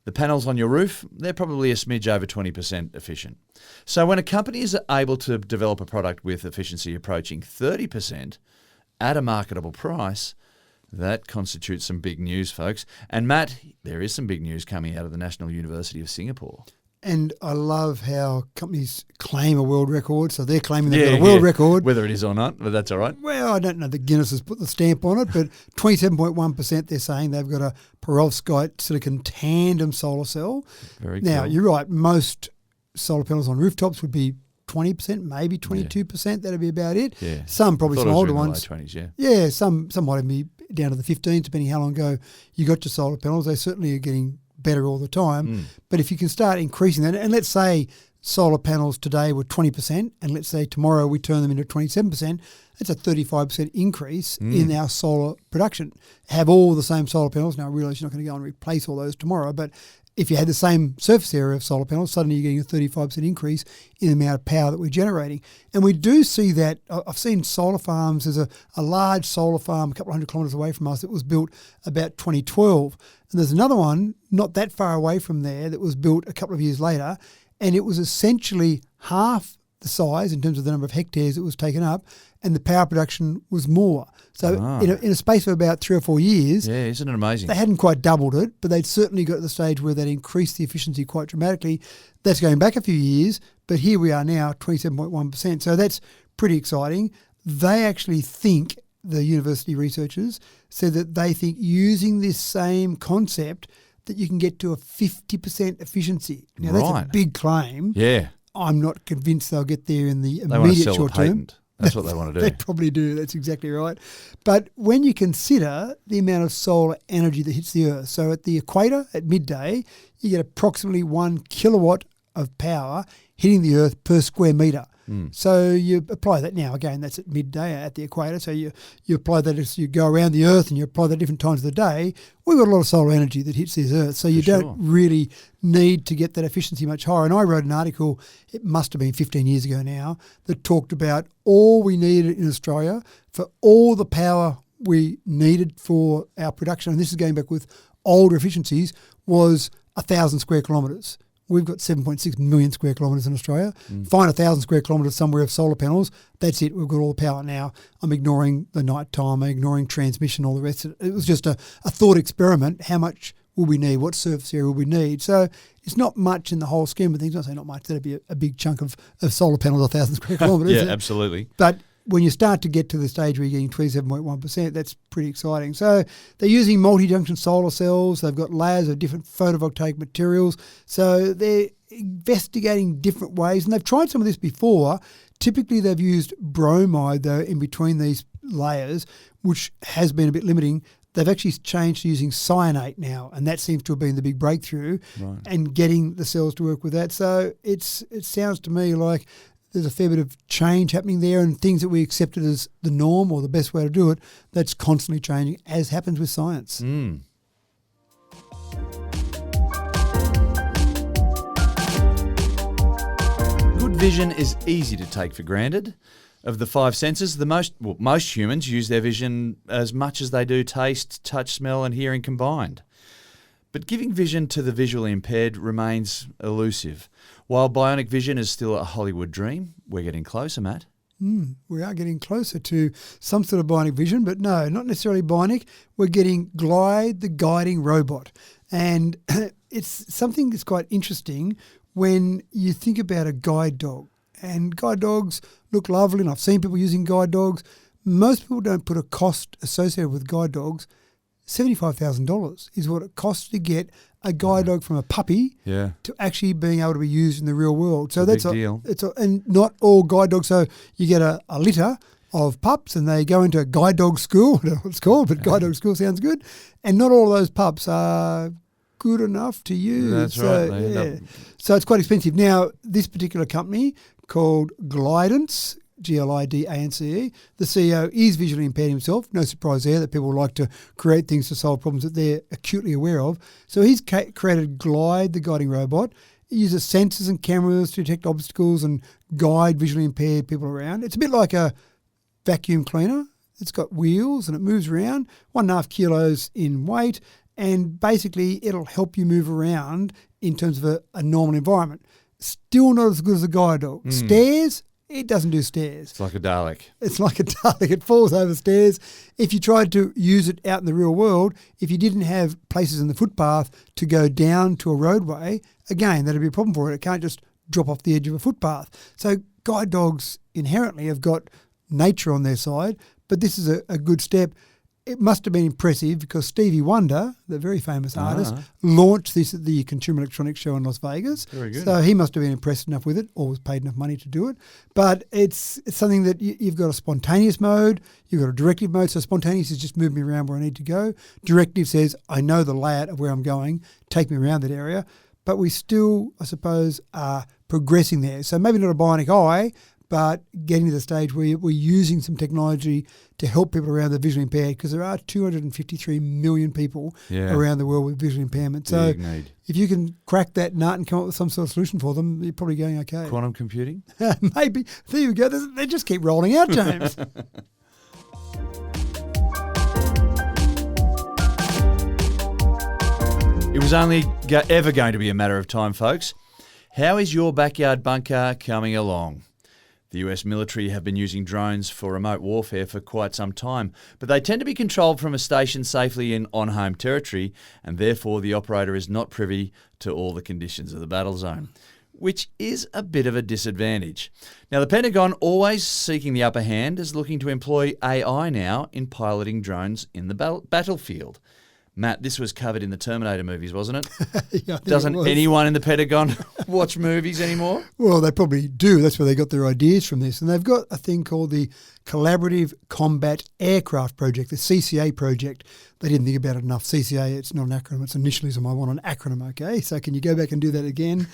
The panels on your roof, they're probably a smidge over 20% efficient. So when a company is able to develop a product with efficiency approaching 30% at a marketable price, that constitutes some big news, folks. And Matt, there is some big news coming out of the National University of Singapore. And I love how companies claim a world record. So they're claiming they've got a world record. Whether it is or not, but that's all right. Well, I don't know that Guinness has put the stamp on it, but 27.1% they're saying they've got a perovskite silicon tandem solar cell. Very Now, cool. you're right. Most solar panels on rooftops would be 20%, maybe 22%. That'd be about it. Yeah. Some probably some older ones. Low 20s, yeah. Yeah, some might even be down to the 15s, depending how long ago you got your solar panels. They certainly are getting better all the time. But if you can start increasing that, and let's say solar panels today were 20%, and let's say tomorrow we turn them into 27%, that's a 35% increase in our solar production. Have all the same solar panels. Now, I realise you're not going to go and replace all those tomorrow, but if you had the same surface area of solar panels, suddenly you're getting a 35% increase in the amount of power that we're generating. And we do see that. I've seen solar farms. There's a large solar farm a couple of 100 kilometres away from us that was built about 2012. And there's another one not that far away from there that was built a couple of years later, and it was essentially half the size in terms of the number of hectares it was taken up, and the power production was more. So in a space of about 3 or 4 years, Yeah, isn't it amazing? they hadn't quite doubled it, but they'd certainly got to the stage where they'd increased the efficiency quite dramatically. That's going back a few years, but here we are now, 27.1%. So that's pretty exciting. They actually think, the university researchers said that they think using this same concept that you can get to a 50% efficiency. Now, that's a big claim. Yeah. I'm not convinced they'll get there in the They want to immediate sell short a term. patent. That's what they want to They do. probably do. That's exactly right. But when you consider the amount of solar energy that hits the Earth, so at the equator at midday, you get approximately 1 kilowatt of power hitting the Earth per square metre. So you apply that now. Again, that's at midday at the equator. So you apply that as you go around the Earth and you apply that at different times of the day. We've got a lot of solar energy that hits this Earth. So you don't really need to get that efficiency much higher. And I wrote an article, it must have been 15 years ago now, that talked about all we needed in Australia for all the power we needed for our production, and this is going back with older efficiencies, was 1,000 square kilometres. We've got 7.6 million square kilometres in Australia. Find 1,000 square kilometres somewhere of solar panels. That's it. We've got all the power now. I'm ignoring the night time. I'm ignoring transmission, all the rest of it. It was just a thought experiment. How much will we need? What surface area will we need? So it's not much in the whole scheme of things. I say not much. That'd be a big chunk of solar panels, 1,000 square kilometres. Yeah, absolutely. But when you start to get to the stage where you're getting 27.1%, that's pretty exciting. So they're using multi-junction solar cells. They've got layers of different photovoltaic materials. So they're investigating different ways. And they've tried some of this before. Typically, they've used bromide, though, in between these layers, which has been a bit limiting. They've actually changed to using cyanate now, and that seems to have been the big breakthrough and getting the cells to work with that. So it sounds to me like there's a fair bit of change happening there, and things that we accepted as the norm or the best way to do it, that's constantly changing, as happens with science. Good vision is easy to take for granted. Of the 5 senses, most humans use their vision as much as they do taste, touch, smell and hearing combined. But giving vision to the visually impaired remains elusive. While bionic vision is still a Hollywood dream, we're getting closer, Matt. We are getting closer to some sort of bionic vision, but no, not necessarily bionic. We're getting Glide, the guiding robot. And it's something that's quite interesting. when you think about a guide dog, and guide dogs look lovely, and I've seen people using guide dogs. Most people don't put a cost associated with guide dogs. $75,000 is what it costs to get a guide dog from a puppy to actually being able to be used in the real world. So that's a big deal. And not all guide dogs. So you get a litter of pups and they go into a guide dog school. I don't know what it's called, but guide dog school sounds good. And not all of those pups are good enough to use. That's right. So it's quite expensive. Now, this particular company called Glidance, Glidance, the CEO is visually impaired himself. No surprise there that people like to create things to solve problems that they're acutely aware of. So he's created Glide, the guiding robot. It uses sensors and cameras to detect obstacles and guide visually impaired people around. It's a bit like a vacuum cleaner. It's got wheels and it moves around, 1.5 kilos in weight, and basically it'll help you move around in terms of a normal environment. Still not as good as a guide dog. Stairs, it doesn't do stairs. It's like a Dalek. It's like a Dalek. It falls over stairs. If you tried to use it out in the real world, if you didn't have places in the footpath to go down to a roadway, again, that'd be a problem for it. It can't just drop off the edge of a footpath. So guide dogs inherently have got nature on their side, but this is a good step. It must have been impressive because Stevie Wonder, the very famous artist, launched this at the Consumer Electronics Show in Las Vegas. Very good. So he must have been impressed enough with it or was paid enough money to do it. But it's something that you've got a spontaneous mode, you've got a directive mode. So spontaneous is just move me around where I need to go. Directive says, I know the layout of where I'm going, take me around that area. But we still, I suppose, are progressing there. So maybe not a bionic eye, but getting to the stage where we're using some technology to help people around the visually impaired, because there are 253 million people around the world with visual impairment. So if you can crack that nut and come up with some sort of solution for them, you're probably going okay. Quantum computing? Maybe. There you go. They just keep rolling out, James. It was only ever going to be a matter of time, folks. How is your backyard bunker coming along? The US military have been using drones for remote warfare for quite some time, but they tend to be controlled from a station safely in on-home territory, and therefore the operator is not privy to all the conditions of the battle zone, which is a bit of a disadvantage. Now, the Pentagon, always seeking the upper hand, is looking to employ AI now in piloting drones in the battlefield. Matt, this was covered in the Terminator movies, wasn't it? Yeah, Doesn't anyone in the Pentagon watch movies anymore? Well, they probably do. That's where they got their ideas from this. And they've got a thing called the Collaborative Combat Aircraft Project, the CCA project. They didn't think about it enough. CCA, it's not an acronym, it's initialism. I want an acronym, okay? So can you go back and do that again?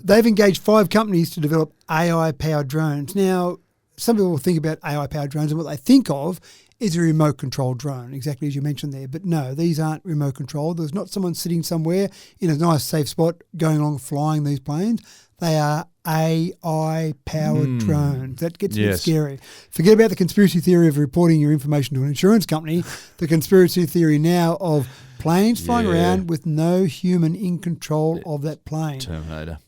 They've engaged 5 companies to develop AI-powered drones. Now, some people will think about AI-powered drones and what they think of is a remote controlled drone, exactly as you mentioned there. But no, these aren't remote controlled. There's not someone sitting somewhere in a nice safe spot going along flying these planes. They are AI-powered drones. That gets a bit scary. Forget about the conspiracy theory of reporting your information to an insurance company. The conspiracy theory now of planes flying around with no human in control of that plane. Terminator.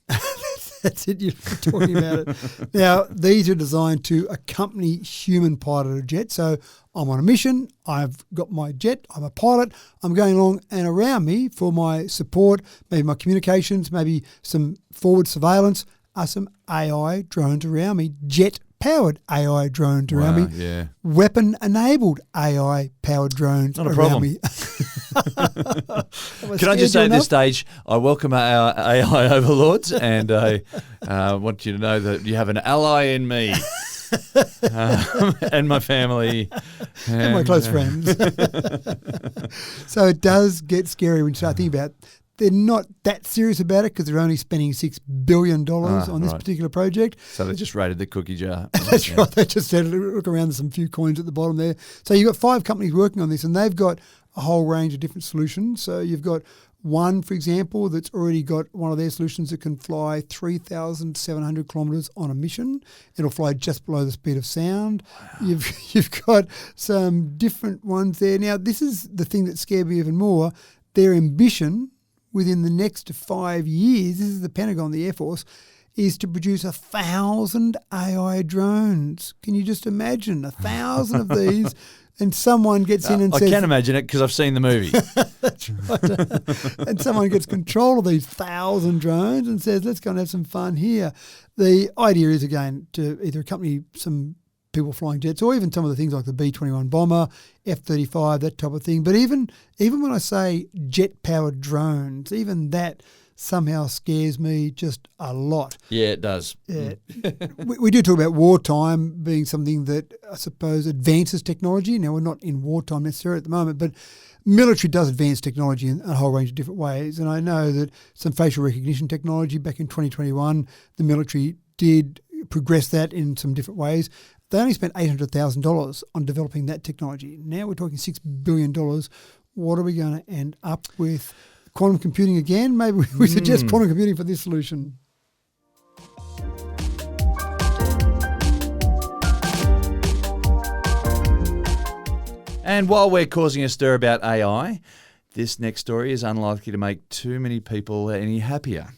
That's it, you're talking about it. Now, these are designed to accompany human-piloted jets. So I'm on a mission, I've got my jet, I'm a pilot, I'm going along, and around me for my support, maybe my communications, maybe some forward surveillance, are some AI drones around me, jet-powered AI drones around me, weapon-enabled AI-powered drones Not a around problem. me. Can I just say at this stage, I welcome our AI overlords, and I want you to know that you have an ally in me and my family. And my close friends. So it does get scary when you start thinking about it. They're not that serious about it because they're only spending $6 billion on this particular project. So they just raided the cookie jar. That's right. They just said, look around, there's some few coins at the bottom there. So you've got 5 companies working on this, and they've got a whole range of different solutions. So you've got one, for example, that's already got one of their solutions that can fly 3,700 kilometres on a mission. It'll fly just below the speed of sound. Wow. You've got some different ones there. Now, this is the thing that scared me even more. Their ambition within the next 5 years, this is the Pentagon, the Air Force, is to produce 1,000 AI drones. Can you just imagine 1,000 of these and someone gets in and I says... can imagine it because I've seen the movie. That's right. And someone gets control of these 1,000 drones and says, let's go and have some fun here. The idea is, again, to either accompany some people flying jets or even some of the things like the B-21 bomber, F-35, that type of thing. But even when I say jet-powered drones, even that somehow scares me just a lot. Yeah, it does. Yeah. we do talk about wartime being something that I suppose advances technology. Now, we're not in wartime necessarily at the moment, but military does advance technology in a whole range of different ways. And I know that some facial recognition technology back in 2021, the military did progress that in some different ways. They only spent $800,000 on developing that technology. Now we're talking $6 billion. What are we going to end up with? Quantum computing again? Maybe we suggest quantum computing for this solution. And while we're causing a stir about AI, this next story is unlikely to make too many people any happier.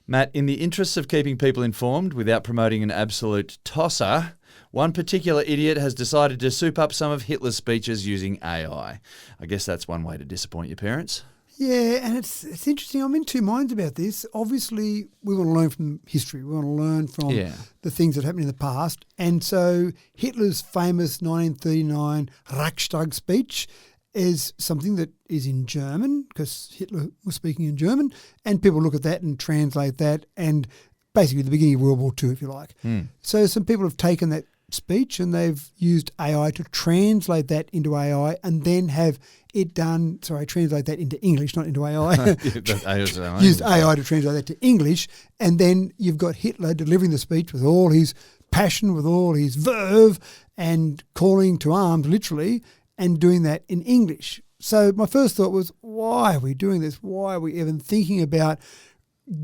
Matt, in the interests of keeping people informed without promoting an absolute tosser, one particular idiot has decided to soup up some of Hitler's speeches using AI. I guess that's one way to disappoint your parents. Yeah, and it's interesting. I'm in two minds about this. Obviously, we want to learn from history. We want to learn from the things that happened in the past. And so Hitler's famous 1939 Reichstag speech is something that is in German because Hitler was speaking in German, and people look at that and translate that, and basically the beginning of World War II, if you like. So some people have taken that speech and they've used AI to translate that into AI and then have it done, translate that into English, not into AI. Used AI to translate that to English, and then you've got Hitler delivering the speech with all his passion, with all his verve, and calling to arms, literally, and doing that in English. So my first thought was, why are we doing this? Why are we even thinking about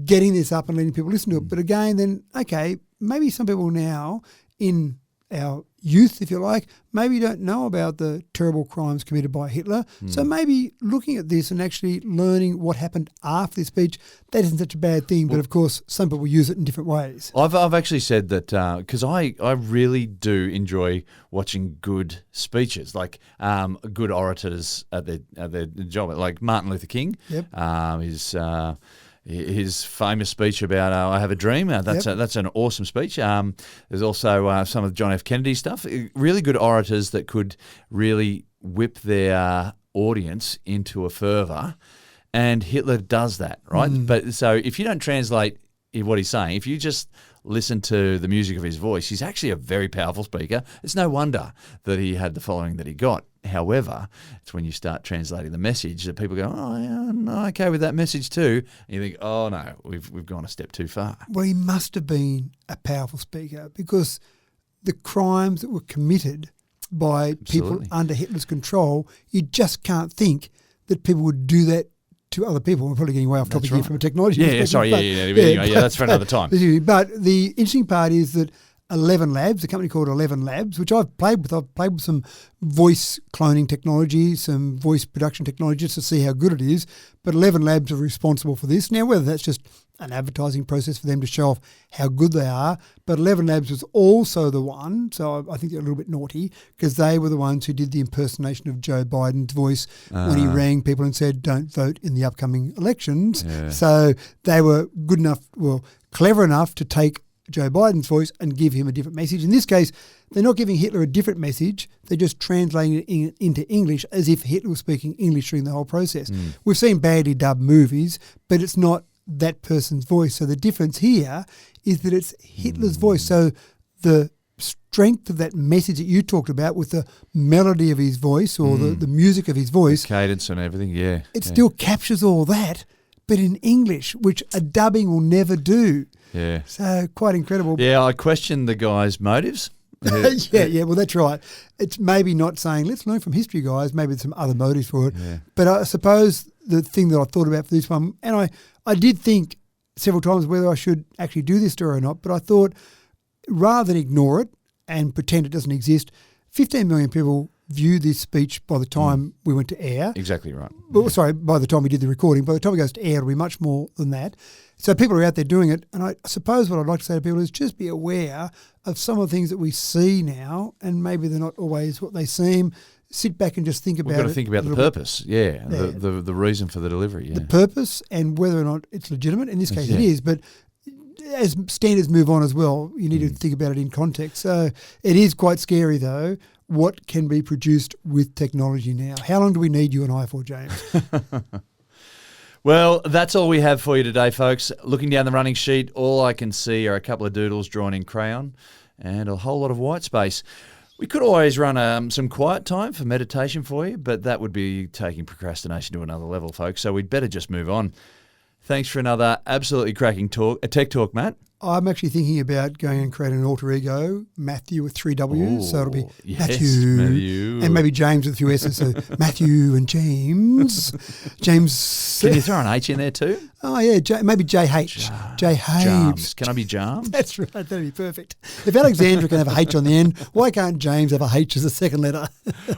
getting this up and letting people listen to it? But again, then, okay, maybe some people now in our youth, if you like, maybe don't know about the terrible crimes committed by Hitler. So maybe looking at this and actually learning what happened after this speech, that isn't such a bad thing. But of course, some people use it in different ways. I've actually said that because I really do enjoy watching good speeches, like good orators at their job, like Martin Luther King. His famous speech about "I Have a Dream." That's an awesome speech. There's also some of John F. Kennedy stuff. Really good orators that could really whip their audience into a fervour, and Hitler does that, right? But so if you don't translate what he's saying, if you just listen to the music of his voice, he's actually a very powerful speaker. It's no wonder that he had the following that he got. However, it's when you start translating the message that people go, oh, yeah, I'm okay with that message too. And you think, oh, no, we've gone a step too far. Well, he must have been a powerful speaker because the crimes that were committed by people under Hitler's control, you just can't think that people would do that to other people. We're probably getting way off topic here from a technology perspective. That's for another time. But the interesting part is that 11 Labs, a company called 11 Labs, which I've played with. I've played with some voice cloning technology, some voice production technology just to see how good it is. But 11 Labs are responsible for this. Now, whether that's just an advertising process for them to show off how good they are, but 11 Labs was also the one, so I think they're a little bit naughty, because they were the ones who did the impersonation of Joe Biden's voice when he rang people and said, don't vote in the upcoming elections. So they were good enough, clever enough to take Joe Biden's voice and give him a different message. In this case, they're not giving Hitler a different message. They're just translating it into English as if Hitler was speaking English during the whole process. We've seen badly dubbed movies, but it's not that person's voice. So the difference here is that it's Hitler's voice. So the strength of that message that you talked about with the melody of his voice or the music of his voice. The cadence and everything, it still captures all that, but in English, which a dubbing will never do. Yeah. So quite incredible. Yeah, I question the guy's motives. Yeah, well, that's right. It's maybe not saying, let's learn from history, guys. Maybe there's some other motives for it. Yeah. But I suppose the thing that I thought about for this one, and I did think several times whether I should actually do this story or not, but I thought rather than ignore it and pretend it doesn't exist, 15 million people view this speech by the time we went to air. Exactly right. Well, sorry, by the time we did the recording. By the time it goes to air, it'll be much more than that. So people are out there doing it. And I suppose what I'd like to say to people is just be aware of some of the things that we see now, and maybe they're not always what they seem. Sit back and just think about it. We've got to think about the purpose, the reason for the delivery, The purpose and whether or not it's legitimate. In this case, it is, but as standards move on as well, you need to think about it in context. So it is quite scary, though, what can be produced with technology now. How long do we need you and I for, James? Well, that's all we have for you today, folks. Looking down the running sheet, all I can see are a couple of doodles drawn in crayon and a whole lot of white space. We could always run some quiet time for meditation for you, but that would be taking procrastination to another level, folks. So we'd better just move on. Thanks for another absolutely cracking tech talk, Matt. I'm actually thinking about going and creating an alter ego, Matthew with 3 W's. So it'll be Matthew. And maybe James with a few S's. So Matthew and James. James. Can you throw an H in there too? Oh, yeah. Maybe JH. Jams. Can I be Jams? That's right. That'd be perfect. If Alexsandrah can have a H on the end, why can't James have a H as a second letter?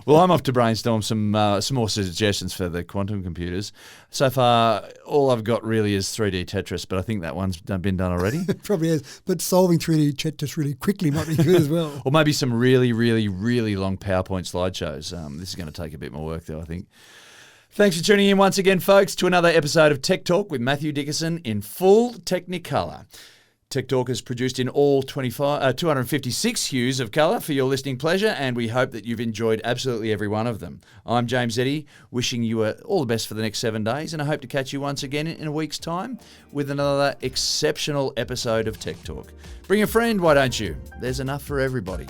Well, I'm off to brainstorm some more suggestions for the quantum computers. So far, all I've got really is 3D Tetris, but I think that one's been done already. Probably is. But solving 3D Tetris really quickly might be good as well. Or maybe some really, really, really long PowerPoint slideshows. This is going to take a bit more work, though, I think. Thanks for tuning in once again, folks, to another episode of Tech Talk with Matthew Dickinson in full Technicolor. Tech Talk is produced in all 256 hues of colour for your listening pleasure, and we hope that you've enjoyed absolutely every one of them. I'm James Eddy, wishing you all the best for the next 7 days, and I hope to catch you once again in a week's time with another exceptional episode of Tech Talk. Bring a friend, why don't you? There's enough for everybody.